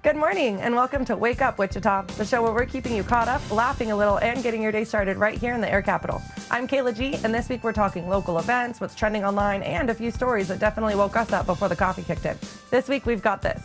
Good morning and welcome to Wake Up Wichita, the show where we're keeping you caught up, laughing a little, and getting your day started right here in the Air Capital. I'm Kayla G, and this week we're talking local events, what's trending online, and a few stories that definitely woke us up before the coffee kicked in. This week we've got this.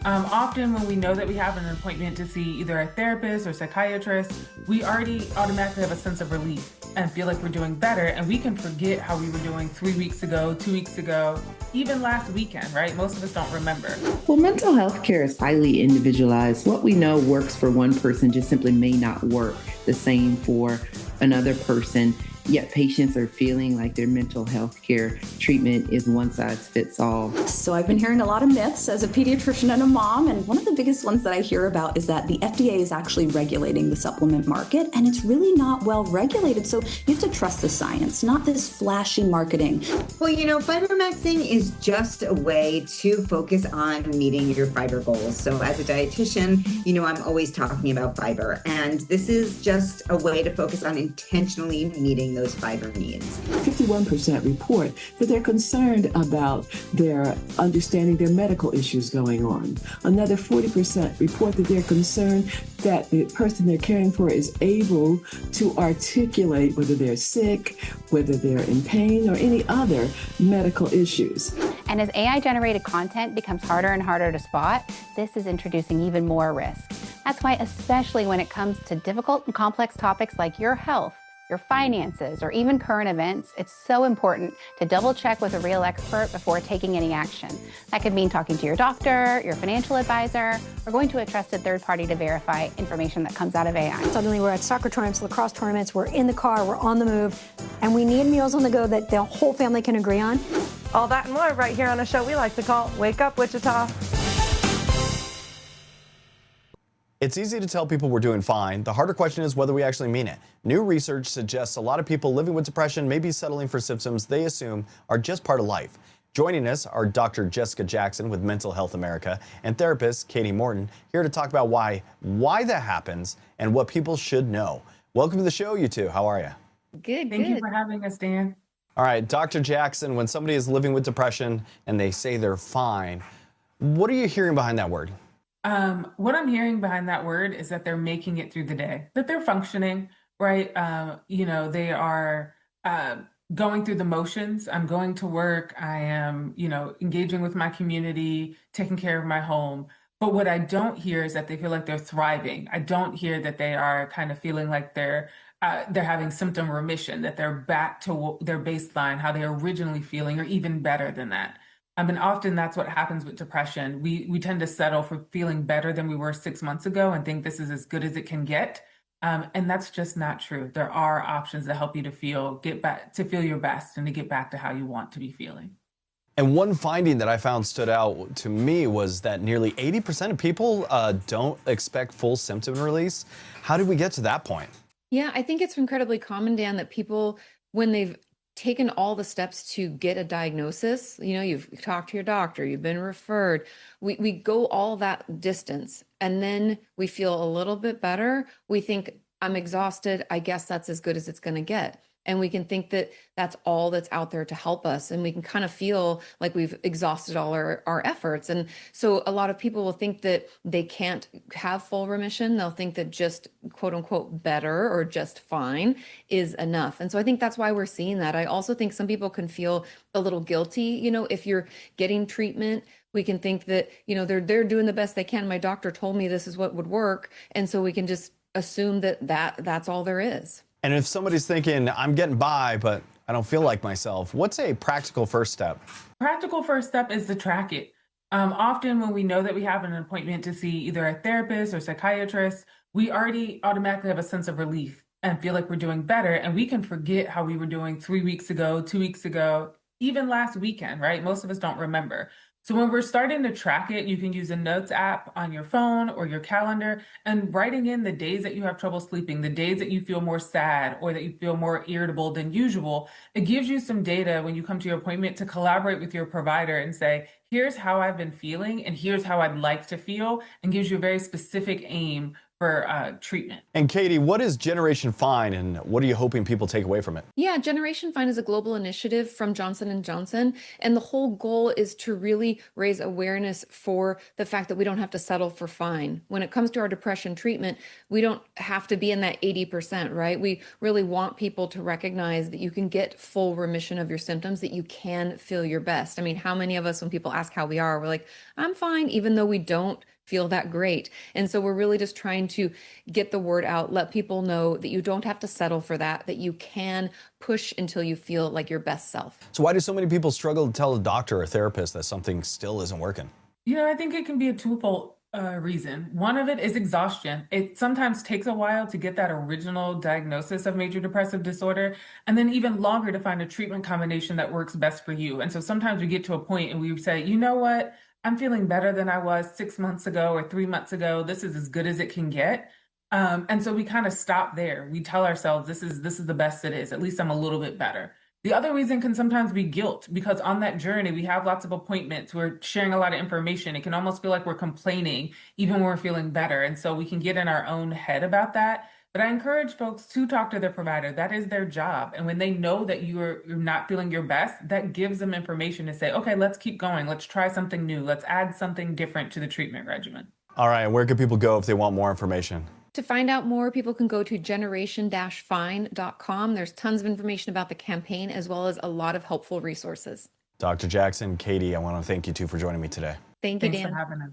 Often when we know that we have an appointment to see either a therapist or psychiatrist, we already automatically have a sense of relief and feel like we're doing better, and we can forget how we were doing 3 weeks ago, 2 weeks ago, even last weekend, right? Most of us don't remember. Well, mental health care is highly individualized. What we know works for one person just simply may not work the same for another person. Yet patients are feeling like their mental health care treatment is one size fits all. So I've been hearing a lot of myths as a pediatrician and a mom, and one of the biggest ones that I hear about is that the FDA is actually regulating the supplement market, and it's really not well regulated. So you have to trust the science, not this flashy marketing. Well, Fibermaxxing is just a way to focus on meeting your fiber goals. So as a dietitian, I'm always talking about fiber, and this is just a way to focus on intentionally meeting those fiber needs. 51% report that they're concerned about their understanding their medical issues going on. Another 40% report that they're concerned that the person they're caring for is able to articulate whether they're sick, whether they're in pain, or any other medical issues. And as AI-generated content becomes harder and harder to spot, this is introducing even more risk. That's why, especially when it comes to difficult and complex topics like your health, your finances, or even current events, it's so important to double check with a real expert before taking any action. That could mean talking to your doctor, your financial advisor, or going to a trusted third party to verify information that comes out of AI. Suddenly we're at soccer tournaments, lacrosse tournaments, we're in the car, we're on the move, and we need meals on the go that the whole family can agree on. All that and more right here on a show we like to call Wake Up Wichita. It's easy to tell people we're doing fine. The harder question is whether we actually mean it. New research suggests a lot of people living with depression may be settling for symptoms they assume are just part of life. Joining us are Dr. Jessica Jackson with Mental Health America and therapist Katie Morton, here to talk about why that happens and what people should know. Welcome to the show, you two. How are you? Good. Thank you for having us, Dan. All right, Dr. Jackson, when somebody is living with depression and they say they're fine, what are you hearing behind that word? What I'm hearing behind that word is that they're making it through the day, that they're functioning, right? They are going through the motions. I'm going to work. I am, engaging with my community, taking care of my home. But what I don't hear is that they feel like they're thriving. I don't hear that they are kind of feeling like they're having symptom remission, that they're back to their baseline, how they're originally feeling, or even better than that. And often that's what happens with depression. We tend to settle for feeling better than we were 6 months ago and think this is as good as it can get. And that's just not true. There are options that help you to feel your best and to get back to how you want to be feeling. And one finding that I found stood out to me was that nearly 80% of people don't expect full symptom release. How did we get to that point? Yeah, I think it's incredibly common, Dan, that people, when they've taken all the steps to get a diagnosis, you've talked to your doctor, you've been referred, we go all that distance, and then we feel a little bit better. We think, I'm exhausted, I guess that's as good as it's going to get. And we can think that that's all that's out there to help us. And we can kind of feel like we've exhausted all our efforts. And so a lot of people will think that they can't have full remission. They'll think that just quote unquote better or just fine is enough. And so I think that's why we're seeing that. I also think some people can feel a little guilty. If you're getting treatment, we can think that, they're doing the best they can. My doctor told me this is what would work. And so we can just assume that's all there is. And if somebody's thinking, I'm getting by, but I don't feel like myself, what's a practical first step? Practical first step is to track it. Often when we know that we have an appointment to see either a therapist or psychiatrist, we already automatically have a sense of relief and feel like we're doing better. And we can forget how we were doing 3 weeks ago, 2 weeks ago, even last weekend, right? Most of us don't remember. So when we're starting to track it, you can use a notes app on your phone or your calendar and writing in the days that you have trouble sleeping, the days that you feel more sad or that you feel more irritable than usual. It gives you some data when you come to your appointment to collaborate with your provider and say, here's how I've been feeling and here's how I'd like to feel, and gives you a very specific aim for treatment. And Katie, what is Generation Fine and what are you hoping people take away from it? Yeah, Generation Fine is a global initiative from Johnson & Johnson, and the whole goal is to really raise awareness for the fact that we don't have to settle for fine. When it comes to our depression treatment, we don't have to be in that 80%, right? We really want people to recognize that you can get full remission of your symptoms, that you can feel your best. I mean, how many of us, when people ask how we are, we're like, I'm fine, even though we don't feel that great. And so we're really just trying to get the word out, let people know that you don't have to settle for that you can push until you feel like your best self. So why do so many people struggle to tell a doctor or therapist that something still isn't working? I think it can be a twofold reason. One of it is exhaustion. It sometimes takes a while to get that original diagnosis of major depressive disorder, and then even longer to find a treatment combination that works best for you. And so sometimes we get to a point and we say, you know what? I'm feeling better than I was 6 months ago or 3 months ago. This is as good as it can get. And so we kind of stop there. We tell ourselves this is the best it is. At least I'm a little bit better. The other reason can sometimes be guilt, because on that journey, we have lots of appointments. We're sharing a lot of information. It can almost feel like we're complaining even when we're feeling better. And so we can get in our own head about that. But I encourage folks to talk to their provider. That is their job. And when they know that you're not feeling your best, that gives them information to say, okay, let's keep going. Let's try something new. Let's add something different to the treatment regimen. All right, and where can people go if they want more information? To find out more, people can go to generation-fine.com. There's tons of information about the campaign, as well as a lot of helpful resources. Dr. Jackson, Katie, I want to thank you two for joining me today. Thank you, Dan. Thanks for having us.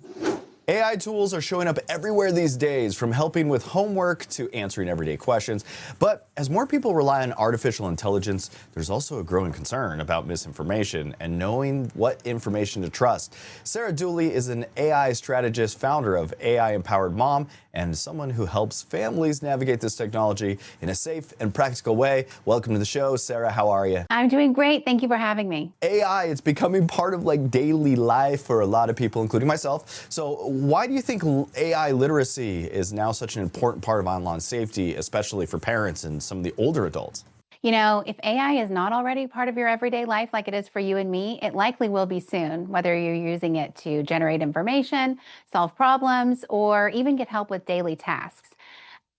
AI tools are showing up everywhere these days, from helping with homework to answering everyday questions. But as more people rely on artificial intelligence, there's also a growing concern about misinformation and knowing what information to trust. Sarah Dooley is an AI strategist, founder of AI Empowered Mom, and someone who helps families navigate this technology in a safe and practical way. Welcome to the show, Sarah. How are you? I'm doing great. Thank you for having me. AI, it's becoming part of daily life for a lot of people, including myself. So why do you think AI literacy is now such an important part of online safety, especially for parents and some of the older adults? You know, if AI is not already part of your everyday life like it is for you and me, it likely will be soon, whether you're using it to generate information, solve problems, or even get help with daily tasks.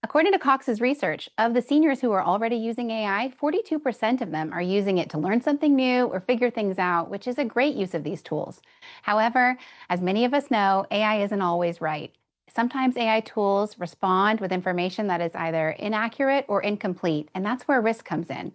According to Cox's research, of the seniors who are already using AI, 42% of them are using it to learn something new or figure things out, which is a great use of these tools. However, as many of us know, AI isn't always right. Sometimes AI tools respond with information that is either inaccurate or incomplete, and that's where risk comes in.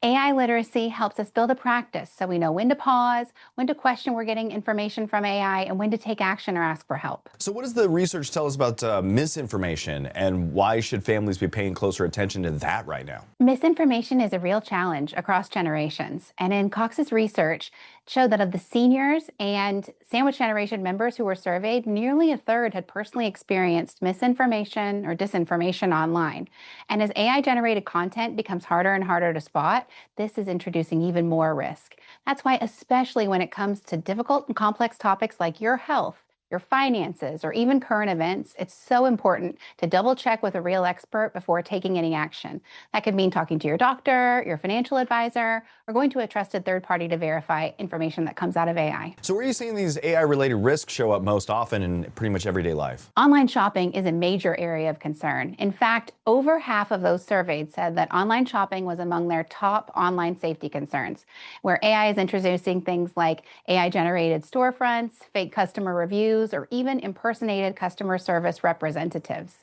AI literacy helps us build a practice so we know when to pause, when to question we're getting information from AI, and when to take action or ask for help. So what does the research tell us about misinformation, and why should families be paying closer attention to that right now? Misinformation is a real challenge across generations, and in Cox's research showed that of the seniors and sandwich generation members who were surveyed, nearly a third had personally experienced misinformation or disinformation online. And as AI-generated content becomes harder and harder to spot, this is introducing even more risk. That's why, especially when it comes to difficult and complex topics like your health, your finances, or even current events, it's so important to double check with a real expert before taking any action. That could mean talking to your doctor, your financial advisor, or going to a trusted third party to verify information that comes out of AI. So where are you seeing these AI-related risks show up most often in pretty much everyday life? Online shopping is a major area of concern. In fact, over half of those surveyed said that online shopping was among their top online safety concerns, where AI is introducing things like AI-generated storefronts, fake customer reviews, or even impersonated customer service representatives.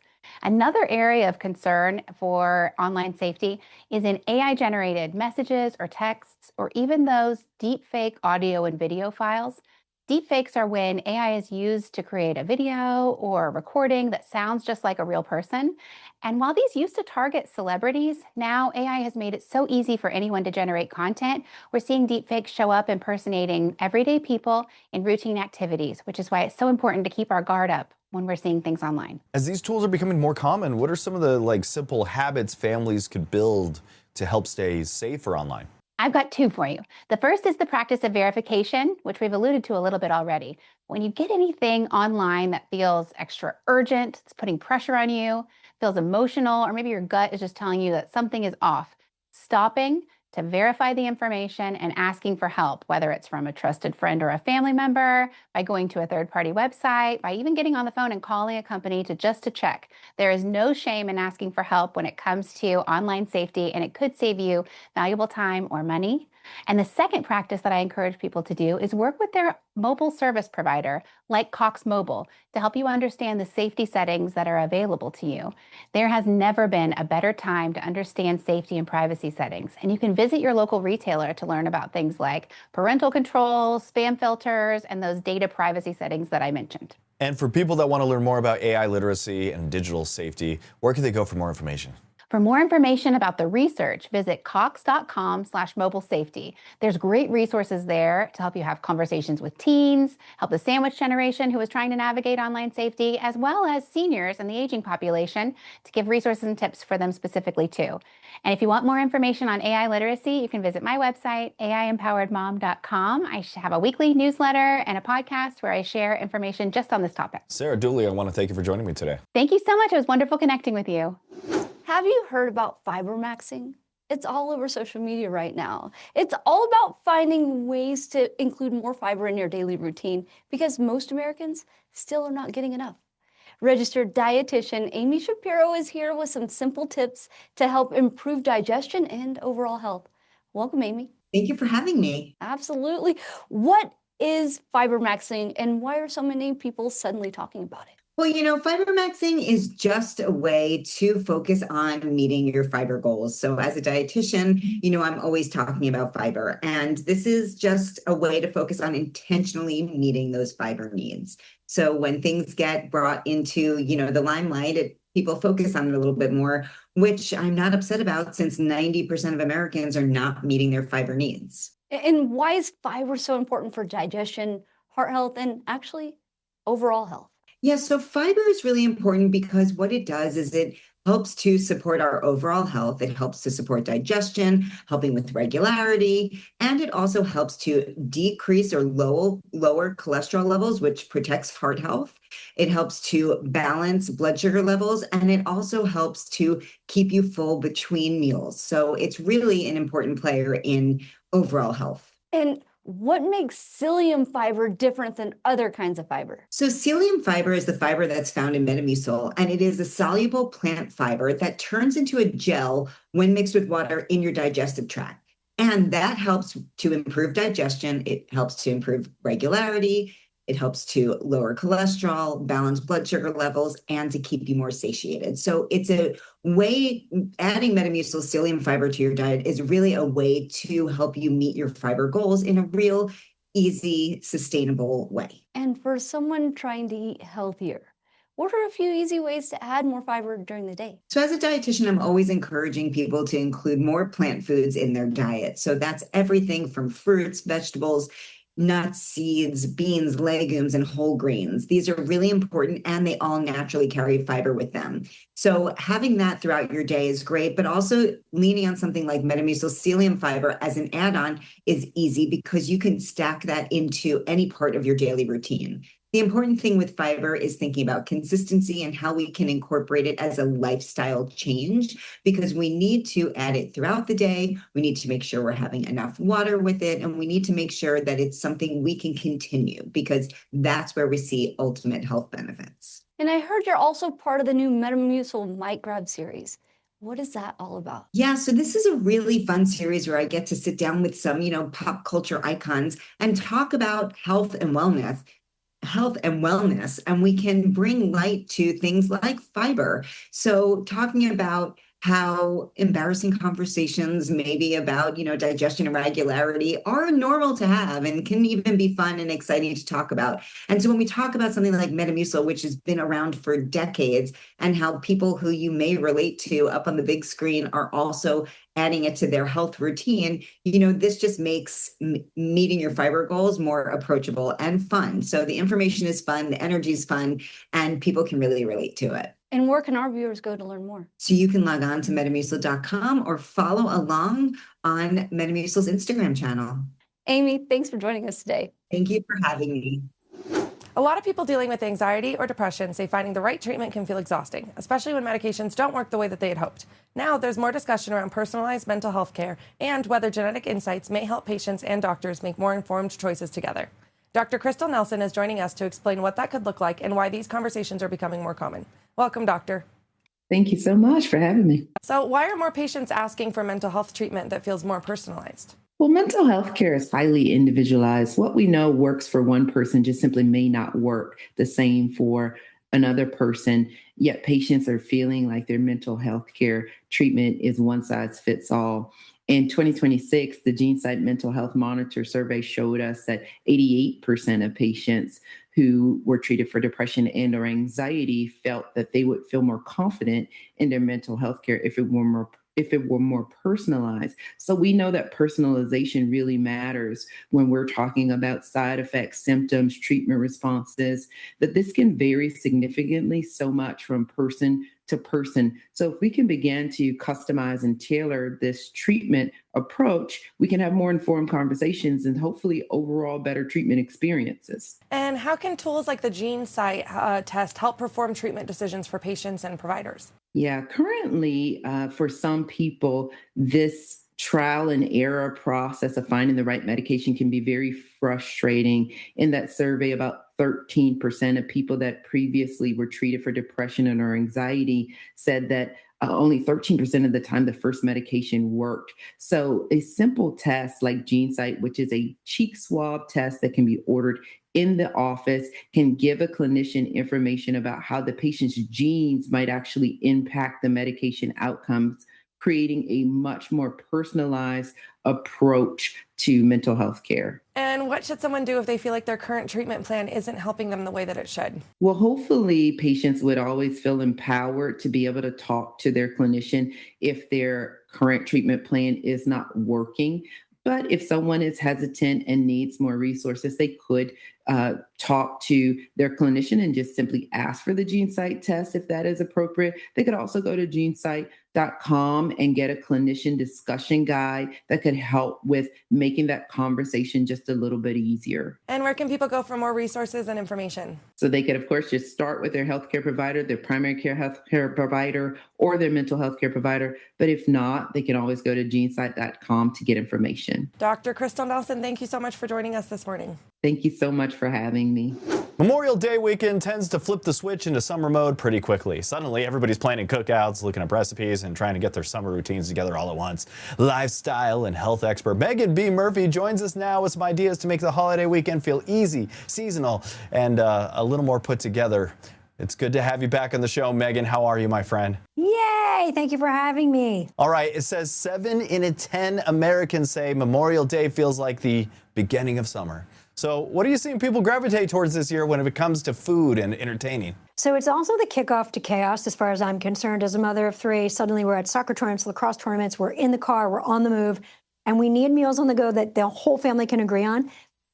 Another area of concern for online safety is in AI-generated messages or texts, or even those deepfake audio and video files. Deepfakes are when AI is used to create a video or a recording that sounds just like a real person. And while these used to target celebrities, now AI has made it so easy for anyone to generate content. We're seeing deepfakes show up impersonating everyday people in routine activities, which is why it's so important to keep our guard up when we're seeing things online. As these tools are becoming more common, what are some of the simple habits families could build to help stay safer online? I've got two for you. The first is the practice of verification, which we've alluded to a little bit already. When you get anything online that feels extra urgent, it's putting pressure on you, feels emotional, or maybe your gut is just telling you that something is off, stopping to verify the information and asking for help, whether it's from a trusted friend or a family member, by going to a third-party website, by even getting on the phone and calling a company to check. There is no shame in asking for help when it comes to online safety, and it could save you valuable time or money. And the second practice that I encourage people to do is work with their mobile service provider, like Cox Mobile, to help you understand the safety settings that are available to you. There has never been a better time to understand safety and privacy settings, and you can visit your local retailer to learn about things like parental controls, spam filters, and those data privacy settings that I mentioned. And for people that want to learn more about AI literacy and digital safety, where can they go for more information? For more information about the research, visit cox.com/mobile safety. There's great resources there to help you have conversations with teens, help the sandwich generation who is trying to navigate online safety, as well as seniors and the aging population, to give resources and tips for them specifically too. And if you want more information on AI literacy, you can visit my website, aiempoweredmom.com. I have a weekly newsletter and a podcast where I share information just on this topic. Sarah Dooley, I want to thank you for joining me today. Thank you so much. It was wonderful connecting with you. Have you heard about Fibermaxxing? It's all over social media right now. It's all about finding ways to include more fiber in your daily routine because most Americans still are not getting enough. Registered dietitian Amy Shapiro is here with some simple tips to help improve digestion and overall health. Welcome, Amy. Thank you for having me. Absolutely. What is Fibermaxxing and why are so many people suddenly talking about it? Well, Fibermaxxing is just a way to focus on meeting your fiber goals. So as a dietitian, I'm always talking about fiber, and this is just a way to focus on intentionally meeting those fiber needs. So when things get brought into, the limelight, people focus on it a little bit more, which I'm not upset about since 90% of Americans are not meeting their fiber needs. And why is fiber so important for digestion, heart health, and actually overall health? Yeah, so fiber is really important because what it does is it helps to support our overall health. It helps to support digestion, helping with regularity, and it also helps to decrease or lower cholesterol levels, which protects heart health. It helps to balance blood sugar levels, and it also helps to keep you full between meals. So it's really an important player in overall health. And what makes psyllium fiber different than other kinds of fiber? So psyllium fiber is the fiber that's found in Metamucil, and it is a soluble plant fiber that turns into a gel when mixed with water in your digestive tract. And that helps to improve digestion. It helps to improve regularity. It helps to lower cholesterol, balance blood sugar levels, and to keep you more satiated. So it's a way, adding Metamucil psyllium fiber to your diet is really a way to help you meet your fiber goals in a real, easy, sustainable way. And for someone trying to eat healthier, what are a few easy ways to add more fiber during the day? So as a dietitian, I'm always encouraging people to include more plant foods in their diet. So that's everything from fruits, vegetables, nuts, seeds, beans, legumes, and whole grains. These are really important, and they all naturally carry fiber with them. So having that throughout your day is great, but also leaning on something like Metamucil psyllium fiber as an add-on is easy because you can stack that into any part of your daily routine. The important thing with fiber is thinking about consistency and how we can incorporate it as a lifestyle change, because we need to add it throughout the day. We need to make sure we're having enough water with it, and we need to make sure that it's something we can continue, because that's where we see ultimate health benefits. And I heard you're also part of the new Metamucil Mic Grab series. What is that all about? Yeah, so this is a really fun series where I get to sit down with some, pop culture icons and talk about health and wellness, and we can bring light to things like fiber. So talking about how embarrassing conversations maybe about, digestion and regularity are normal to have and can even be fun and exciting to talk about. And so when we talk about something like Metamucil, which has been around for decades, and how people who you may relate to up on the big screen are also adding it to their health routine, this just makes meeting your fiber goals more approachable and fun. So the information is fun, the energy is fun, and people can really relate to it. And where can our viewers go to learn more? So you can log on to metamucil.com or follow along on Metamucil's Instagram channel. Amy, thanks for joining us today. Thank you for having me. A lot of people dealing with anxiety or depression say finding the right treatment can feel exhausting, especially when medications don't work the way that they had hoped. Now there's more discussion around personalized mental health care and whether genetic insights may help patients and doctors make more informed choices together. Dr. Crystal Nelson is joining us to explain what that could look like and why these conversations are becoming more common. Welcome, doctor. Thank you so much for having me. So why are more patients asking for mental health treatment that feels more personalized? Well, mental health care is highly individualized. What we know works for one person just simply may not work the same for another person, yet patients are feeling like their mental health care treatment is one size fits all. In 2026, the GeneSight Mental Health Monitor survey showed us that 88% of patients who were treated for depression and or anxiety felt that they would feel more confident in their mental health care if it were more personalized. So we know that personalization really matters when we're talking about side effects, symptoms, treatment responses, that this can vary significantly so much from person to person. So if we can begin to customize and tailor this treatment approach, we can have more informed conversations and hopefully overall better treatment experiences. And how can tools like the GeneSight test help perform treatment decisions for patients and providers? Yeah, currently, for some people, this trial and error process of finding the right medication can be very frustrating. In that survey, about 13% of people that previously were treated for depression and or anxiety said that only 13% of the time the first medication worked. So a simple test like GeneSight, which is a cheek swab test that can be ordered in the office, can give a clinician information about how the patient's genes might actually impact the medication outcomes, creating a much more personalized approach to mental health care. And what should someone do if they feel like their current treatment plan isn't helping them the way that it should? Well, hopefully patients would always feel empowered to be able to talk to their clinician if their current treatment plan is not working. But if someone is hesitant and needs more resources, they could talk to their clinician and just simply ask for the GeneSight test if that is appropriate. They could also go to GeneSight.com and get a clinician discussion guide that could help with making that conversation just a little bit easier. And where can people go for more resources and information? So they could, of course, just start with their healthcare provider, their primary care healthcare provider, or their mental health care provider. But if not, they can always go to GeneSight.com to get information. Dr. Crystal Nelson, thank you so much for joining us this morning. Thank you so much for having me. Memorial Day weekend tends to flip the switch into summer mode pretty quickly. Suddenly, everybody's planning cookouts, looking up recipes, and trying to get their summer routines together all at once. Lifestyle and health expert Meaghan B. Murphy joins us now with some ideas to make the holiday weekend feel easy, seasonal, and a little more put together. It's good to have you back on the show, Meaghan. How are you, my friend? Yay! Thank you for having me. All right. It says 7 in 10 Americans say Memorial Day feels like the beginning of summer. So what are you seeing people gravitate towards this year when it comes to food and entertaining? So it's also the kickoff to chaos, as far as I'm concerned. As a mother of 3, suddenly we're at soccer tournaments, lacrosse tournaments, we're in the car, we're on the move, and we need meals on the go that the whole family can agree on.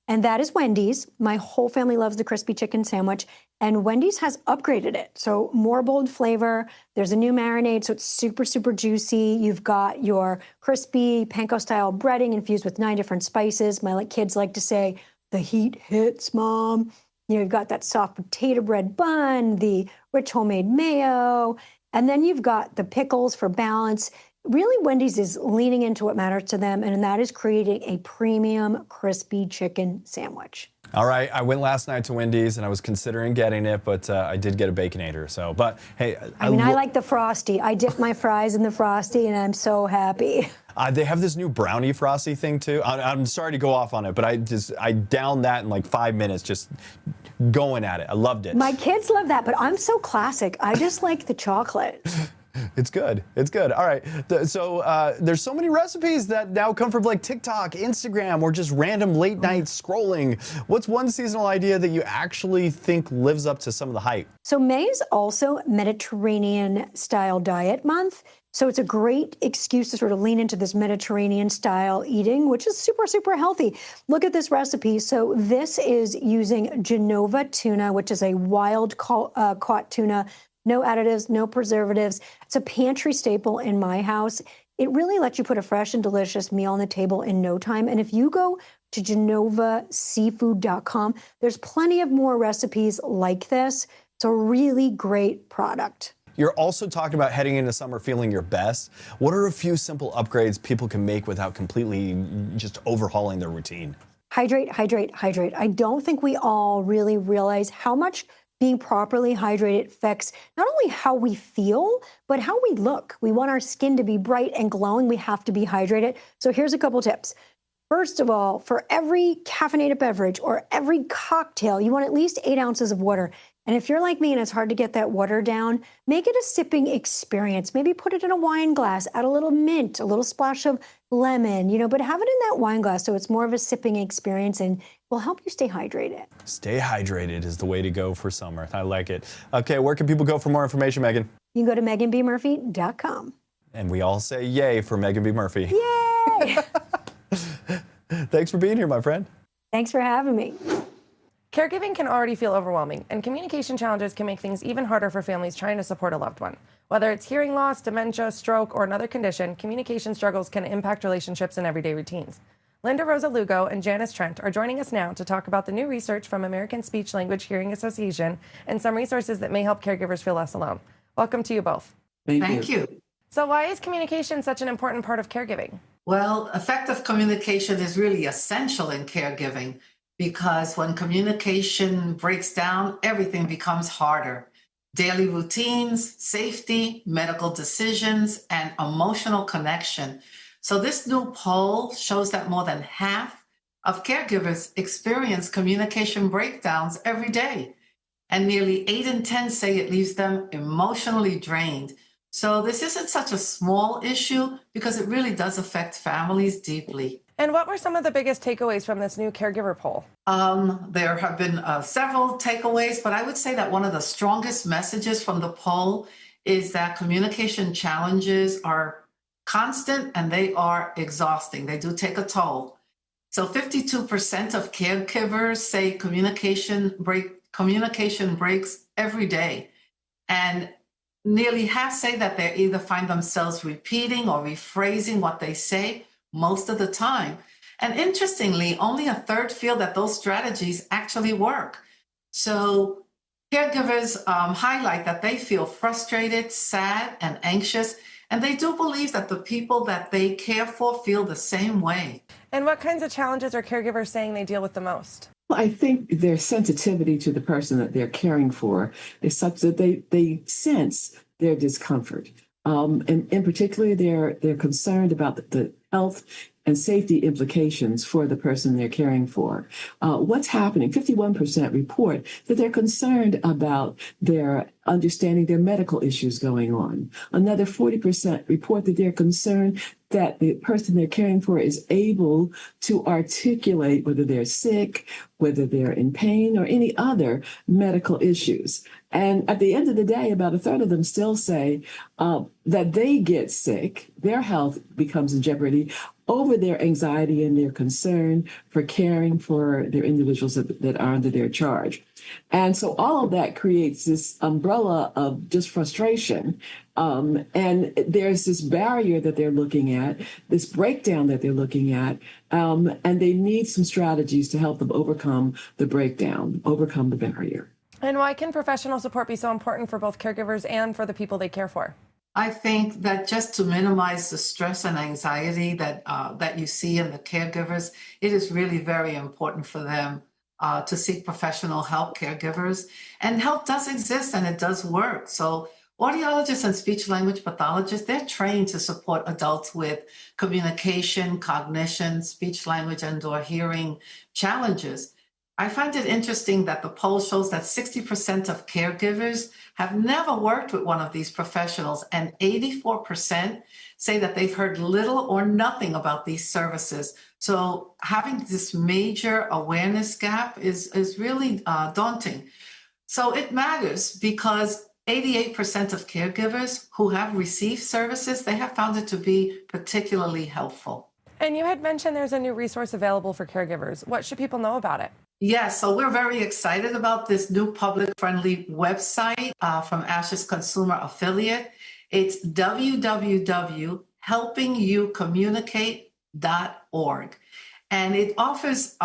And that is Wendy's. My whole family loves the crispy chicken sandwich, and Wendy's has upgraded it. So more bold flavor. There's a new marinade, so it's super, super juicy. You've got your crispy panko-style breading infused with 9 different spices. My kids like to say, the heat hits, Mom. You've got that soft potato bread bun, the rich homemade mayo, and then you've got the pickles for balance. Really, Wendy's is leaning into what matters to them, and that is creating a premium crispy chicken sandwich. All right, I went last night to Wendy's and I was considering getting it, but I did get a Baconator. So, but hey, I like the Frosty. I dip my fries in the Frosty, and I'm so happy. They have this new brownie Frosty thing too. I'm sorry to go off on it, but I downed that in like 5 minutes, just going at it. I loved it. My kids love that, but I'm so classic. I just like the chocolate. It's good. It's good. All right. So there's so many recipes that now come from like TikTok, Instagram, or just random late night scrolling. What's one seasonal idea that you actually think lives up to some of the hype? So May is also Mediterranean style diet month. So it's a great excuse to sort of lean into this Mediterranean style eating, which is super, super healthy. Look at this recipe. So this is using Genova tuna, which is a wild caught tuna. No additives, no preservatives. It's a pantry staple in my house. It really lets you put a fresh and delicious meal on the table in no time. And if you go to genovaseafood.com, there's plenty of more recipes like this. It's a really great product. You're also talking about heading into summer feeling your best. What are a few simple upgrades people can make without completely just overhauling their routine? Hydrate, hydrate, hydrate. I don't think we all really realize how much being properly hydrated affects not only how we feel, but how we look. We want our skin to be bright and glowing. We have to be hydrated. So here's a couple tips. First of all, for every caffeinated beverage or every cocktail, you want at least 8 ounces of water. And if you're like me and it's hard to get that water down, make it a sipping experience. Maybe put it in a wine glass, add a little mint, a little splash of lemon, but have it in that wine glass so it's more of a sipping experience and will help you stay hydrated. Stay hydrated is the way to go for summer. I like it. Okay, where can people go for more information, Meaghan? You can go to MeaghanBMurphy.com. And we all say yay for Meaghan B. Murphy. Yay! Thanks for being here, my friend. Thanks for having me. Caregiving can already feel overwhelming, and communication challenges can make things even harder for families trying to support a loved one. Whether it's hearing loss, dementia, stroke, or another condition, communication struggles can impact relationships and everyday routines. Linda Rosa-Lugo and Janice Trent are joining us now to talk about the new research from American Speech Language Hearing Association and some resources that may help caregivers feel less alone. Welcome to you both. Thank you. So why is communication such an important part of caregiving? Well, effective communication is really essential in caregiving because when communication breaks down, everything becomes harder. Daily routines, safety, medical decisions, and emotional connection. So this new poll shows that more than half of caregivers experience communication breakdowns every day. And nearly 8 in 10 say it leaves them emotionally drained. So this isn't such a small issue because it really does affect families deeply. And what were some of the biggest takeaways from this new caregiver poll? There have been several takeaways, but I would say that one of the strongest messages from the poll is that communication challenges are constant and they are exhausting. They do take a toll. So 52% of caregivers say communication breaks every day. And nearly half say that they either find themselves repeating or rephrasing what they say most of the time. And interestingly, only a third feel that those strategies actually work. So caregivers highlight that they feel frustrated, sad, and anxious, and they do believe that the people that they care for feel the same way. And what kinds of challenges are caregivers saying they deal with the most? Well, I think their sensitivity to the person that they're caring for is such that they sense their discomfort. And in particular, they're concerned about the health and safety implications for the person they're caring for. What's happening? 51% report that they're concerned about their understanding their medical issues going on. Another 40% report that they're concerned that the person they're caring for is able to articulate whether they're sick, whether they're in pain, or any other medical issues. And at the end of the day, about a third of them still say that they get sick, their health becomes in jeopardy over their anxiety and their concern for caring for their individuals that are under their charge. And so all of that creates this umbrella of just frustration. And there's this barrier that they're looking at, this breakdown that they're looking at, and they need some strategies to help them overcome the breakdown, overcome the barrier. And why can professional support be so important for both caregivers and for the people they care for? I think that just to minimize the stress and anxiety that you see in the caregivers, it is really very important for them to seek professional help, caregivers. And help does exist and it does work. So audiologists and speech language pathologists, they're trained to support adults with communication, cognition, speech language, and/or hearing challenges. I find it interesting that the poll shows that 60% of caregivers have never worked with one of these professionals, and 84% say that they've heard little or nothing about these services. So having this major awareness gap is really daunting. So it matters because 88% of caregivers who have received services, they have found it to be particularly helpful. And you had mentioned there's a new resource available for caregivers. What should people know about it? Yes, so we're very excited about this new public-friendly website from ASH's consumer affiliate. It's www.help helpingyoucommunicate.org. And it offers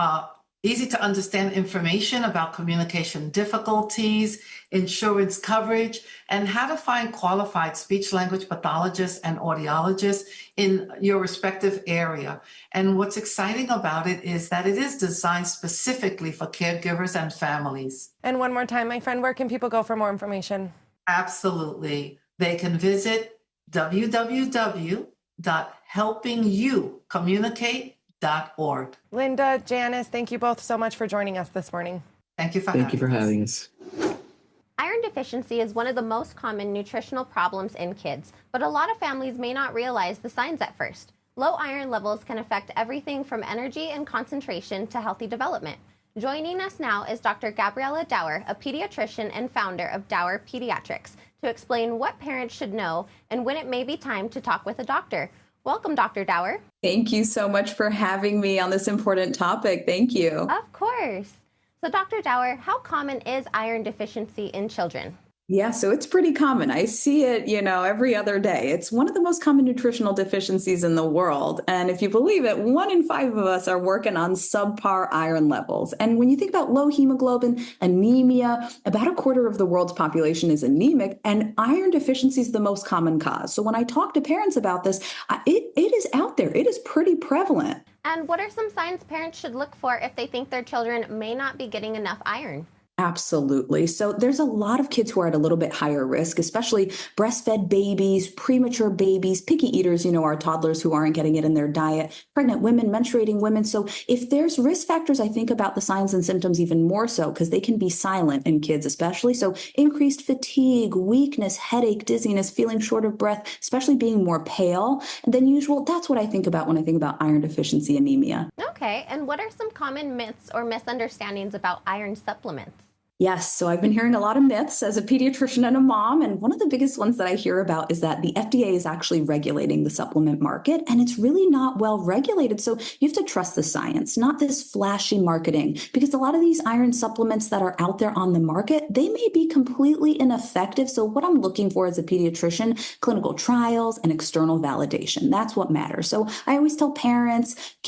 easy to understand information about communication difficulties, insurance coverage, and how to find qualified speech language pathologists and audiologists in your respective area. And what's exciting about it is that it is designed specifically for caregivers and families. And one more time, my friend, where can people go for more information? Absolutely. They can visit www.helpingyoucommunicate.org. Linda, Janice, thank you both so much for joining us this morning. Thank you for having us. Iron deficiency is one of the most common nutritional problems in kids, but a lot of families may not realize the signs at first. Low iron levels can affect everything from energy and concentration to healthy development. Joining us now is Dr. Gabriela Dauer, a pediatrician and founder of Dauer Pediatrics, to explain what parents should know and when it may be time to talk with a doctor. Welcome, Dr. Dauer. Thank you so much for having me on this important topic. Thank you. Of course. So, Dr. Dauer, how common is iron deficiency in children? Yeah, so it's pretty common. I see it, every other day. It's one of the most common nutritional deficiencies in the world. And if you believe it, 1 in 5 of us are working on subpar iron levels. And when you think about low hemoglobin, anemia, about a quarter of the world's population is anemic, and iron deficiency is the most common cause. So when I talk to parents about this, it is out there. It is pretty prevalent. And what are some signs parents should look for if they think their children may not be getting enough iron? Absolutely. So there's a lot of kids who are at a little bit higher risk, especially breastfed babies, premature babies, picky eaters, our toddlers who aren't getting it in their diet, pregnant women, menstruating women. So if there's risk factors, I think about the signs and symptoms even more so because they can be silent in kids, especially. So increased fatigue, weakness, headache, dizziness, feeling short of breath, especially being more pale than usual. That's what I think about when I think about iron deficiency anemia. Okay. And what are some common myths or misunderstandings about iron supplements? Yes. So I've been hearing a lot of myths as a pediatrician and a mom. And one of the biggest ones that I hear about is that the FDA is actually regulating the supplement market, and it's really not well regulated. So you have to trust the science, not this flashy marketing, because a lot of these iron supplements that are out there on the market, they may be completely ineffective. So what I'm looking for as a pediatrician, clinical trials and external validation. That's what matters. So I always tell parents,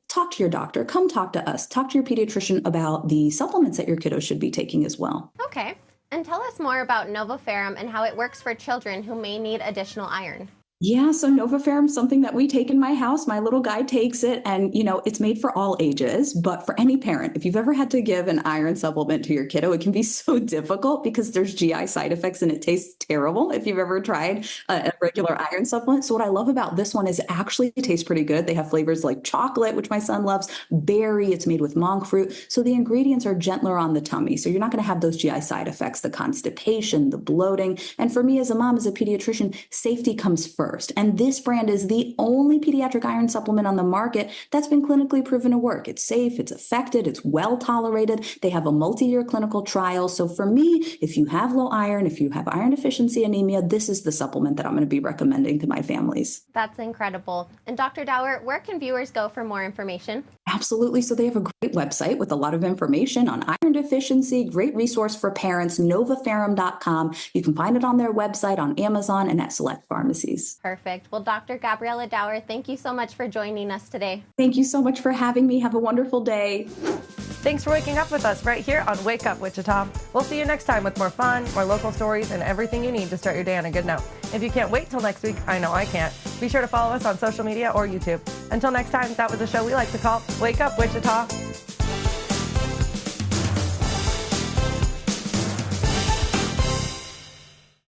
talk to your doctor, come talk to us, talk to your pediatrician about the supplements that your kiddo should be taking as well. Okay. And tell us more about Novoferum and how it works for children who may need additional iron. Yeah, so Novoferum is something that we take in my house. My little guy takes it, and it's made for all ages. But for any parent, if you've ever had to give an iron supplement to your kiddo, it can be so difficult because there's GI side effects and it tastes terrible if you've ever tried a regular iron supplement. So what I love about this one is it actually tastes pretty good. They have flavors like chocolate, which my son loves, berry, it's made with monk fruit. So the ingredients are gentler on the tummy. So you're not going to have those GI side effects, the constipation, the bloating. And for me as a mom, as a pediatrician, safety comes first. And this brand is the only pediatric iron supplement on the market that's been clinically proven to work. It's safe, it's effective, it's well tolerated. They have a multi-year clinical trial. So for me, if you have low iron, if you have iron deficiency anemia, this is the supplement that I'm going to be recommending to my families. That's incredible. And Dr. Dauer, where can viewers go for more information? Absolutely. So they have a great website with a lot of information on iron deficiency, great resource for parents, novoferum.com. You can find it on their website, on Amazon, and at select pharmacies. Perfect. Well, Dr. Gabriela Dauer, thank you so much for joining us today. Thank you so much for having me. Have a wonderful day. Thanks for waking up with us right here on Wake Up Wichita. We'll see you next time with more fun, more local stories, and everything you need to start your day on a good note. If you can't wait till next week, I know I can't. Be sure to follow us on social media or YouTube. Until next time, that was a show we like to call Wake Up Wichita.